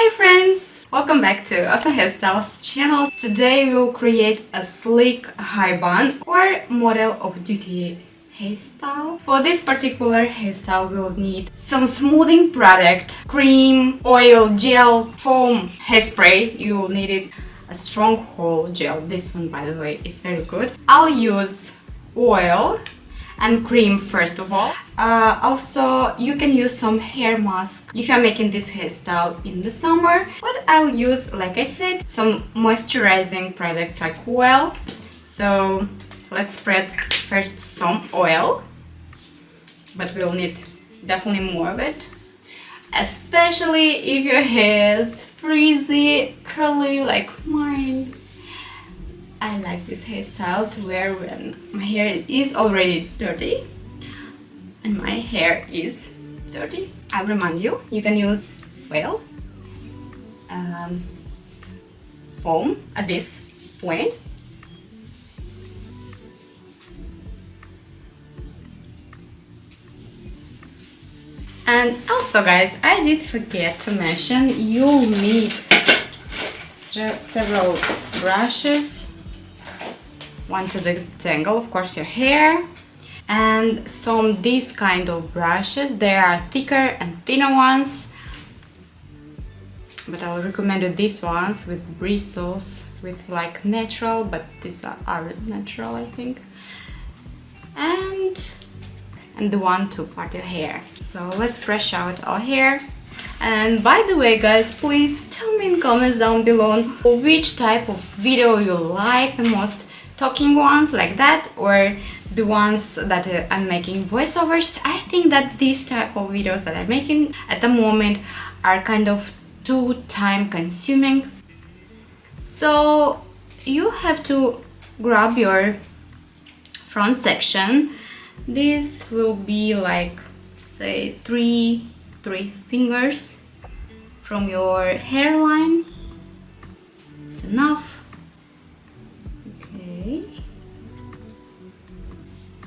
Hi friends! Welcome back to Awesome Hairstyles channel. Today we'll create a sleek high bun or model of duty hairstyle. For this particular hairstyle we'll need some smoothing product, cream, oil, gel, foam, hairspray. You will need it, a strong hold gel. This one, by the way, is very good. I'll use oil and cream first of all. Also, you can use some hair mask if you're making this hairstyle in the summer, but I'll use, like I said, some moisturizing products like oil. So let's spread first some oil, but we'll need definitely more of it, especially if your hair is frizzy, curly like mine. I like this hairstyle to wear when my hair is already dirty and my hair is dirty. I'll remind you, you can use oil, foam at this point, and also guys, I did forget to mention you'll need several brushes. One to detangle, of course, your hair, and some these kind of brushes. There are thicker and thinner ones, but I will recommend you these ones with bristles, with like natural, but these aren't natural, I think, and the one to part your hair. So let's brush out our hair. And by the way guys, please tell me in comments down below which type of video you like the most. Talking ones like that, or the ones that I'm making voiceovers. I think that these type of videos that I'm making at the moment are kind of too time consuming. So you have to grab your front section. This will be like, say, three fingers from your hairline. It's enough.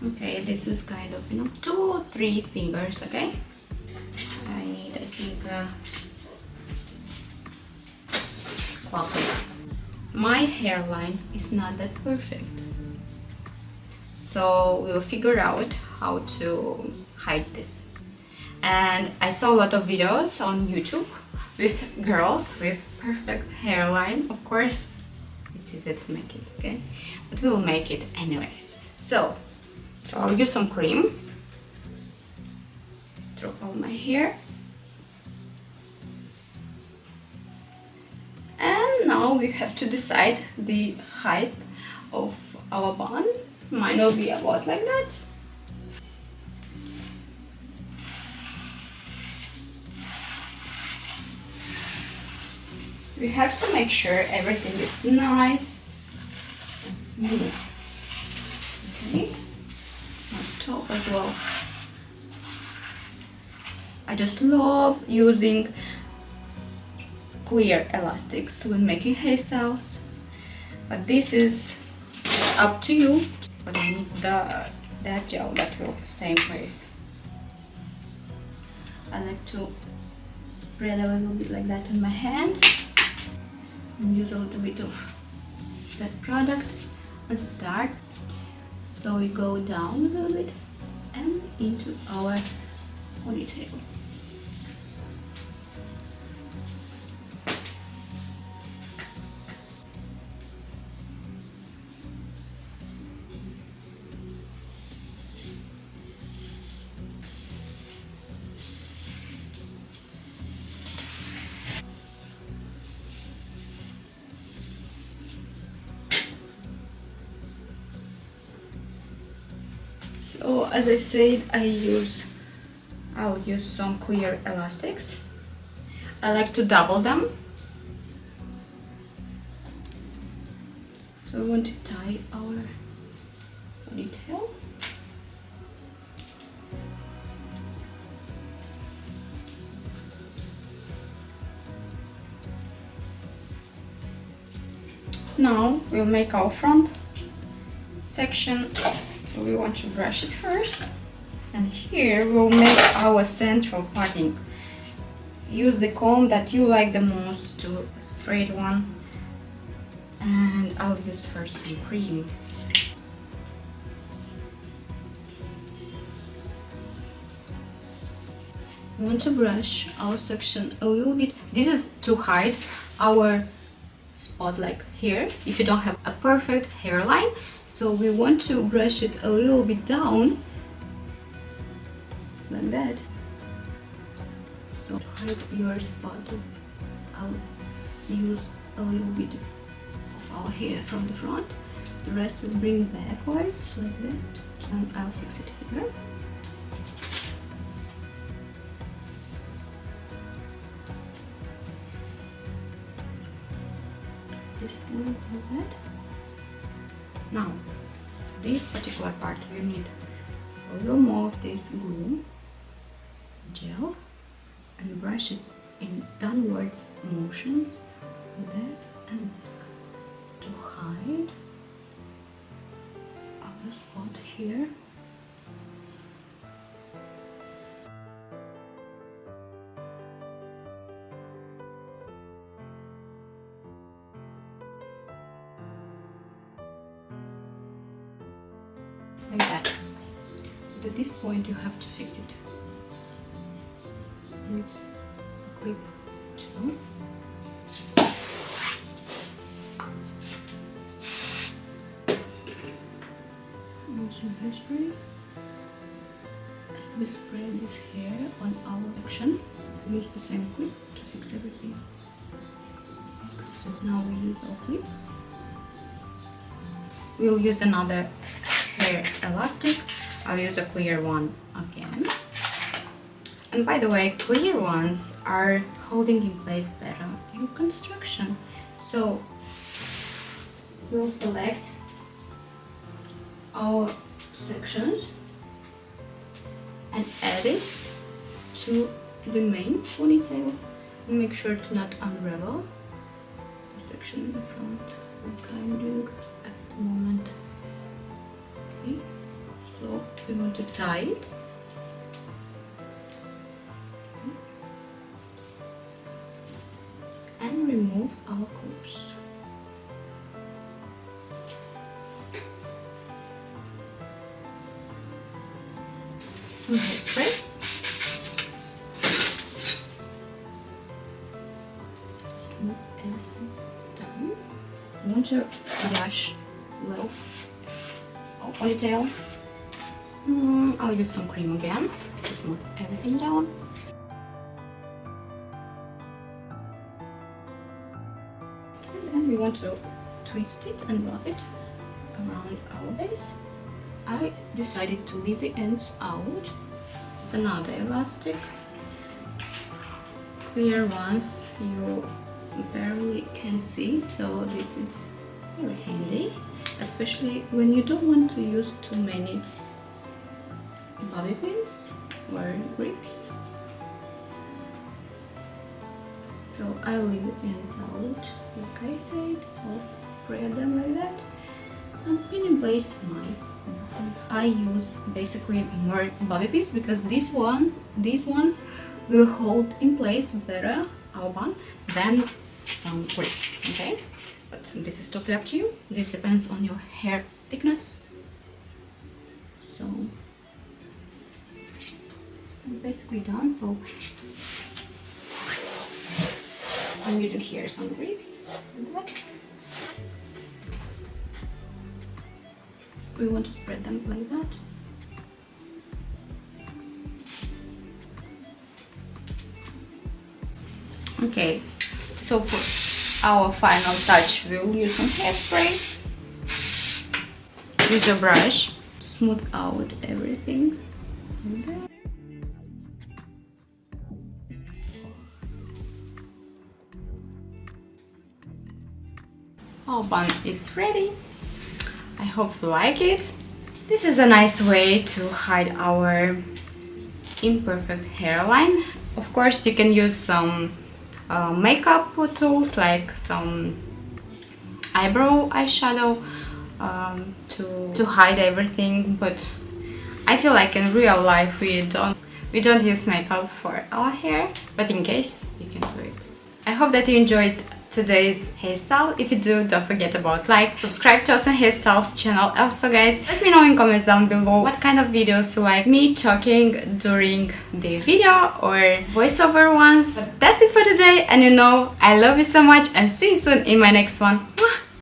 Okay, this is kind of, 2 or 3 fingers, okay? I need, I think, my hairline is not that perfect, so we'll figure out how to hide this. And I saw a lot of videos on YouTube with girls with perfect hairline. Of course, it's easy to make it, okay? But we'll make it anyways. So I'll use some cream through all my hair. And now we have to decide the height of our bun. Mine will be about like that. We have to make sure everything is nice and smooth. Okay. Top as well. I just love using clear elastics when making hairstyles, but this is up to you. But I need that gel that will stay in place. I like to spread a little bit like that on my hand and use a little bit of that product and start. So we go down a little bit and into our ponytail. So as I said, I'll use some clear elastics. I like to double them. So we want to tie our ponytail. Now we'll make our front section. So we want to brush it first, and here we'll make our central parting use the comb that you like the most to a straight one. And I'll use first some cream. We want to brush our section a little bit. This is to hide our spot like here, if you don't have a perfect hairline. So we want to brush it a little bit down, like that. So to hide your spot, I'll use a little bit of our hair from the front. The rest will bring backwards, like that. And I'll fix it here. This point like that. Now, for this particular part, you need a little more of this glue gel and brush it in downwards motions, like that, and to hide our spot here. Like that. But at this point you have to fix it with a clip too. Use some hairspray and we spread this hair on our section. Use the same clip to fix everything. So now we use our clip. We'll use another hair elastic. I'll use a clear one again. And by the way, clear ones are holding in place better in construction. So we'll select our sections and add it to the main ponytail. And make sure to not unravel the section in the front, like I'm doing at the moment. Okay, so we want to tie it. And remove our clips. Some hairspray. Smooth everything down. I want to brush a little ponytail. I'll use some cream again to smooth everything down. And then we want to twist it and wrap it around our base. I decided to leave the ends out. It's another elastic. Clear ones you barely can see, so this is very handy, especially when you don't want to use too many bobby pins or grips. So I'll leave the ends out, like I said. I'll spread them like that and pin in place my muffin. I use basically more bobby pins because these ones will hold in place better our bun than some grips. Okay, but this is totally up to you. This depends on your hair thickness. So I'm basically done. So I'm using here some grips. We want to spread them like that. Okay, so for our final touch, we'll use some hairspray. Use a brush to smooth out everything. Our bun is ready. I hope you like it. This is a nice way to hide our imperfect hairline. Of course, you can use some makeup tools like some eyeshadow to hide everything, but I feel like in real life we We don't use makeup for our hair, but in case, you can do it. I hope that you enjoyed today's hairstyle. If you do, don't forget about like, subscribe to Awesome Hairstyles channel. Also guys, let me know in comments down below what kind of videos you like me talking during the video or voiceover ones. But that's it for today, and you know I love you so much, and see you soon in my next one.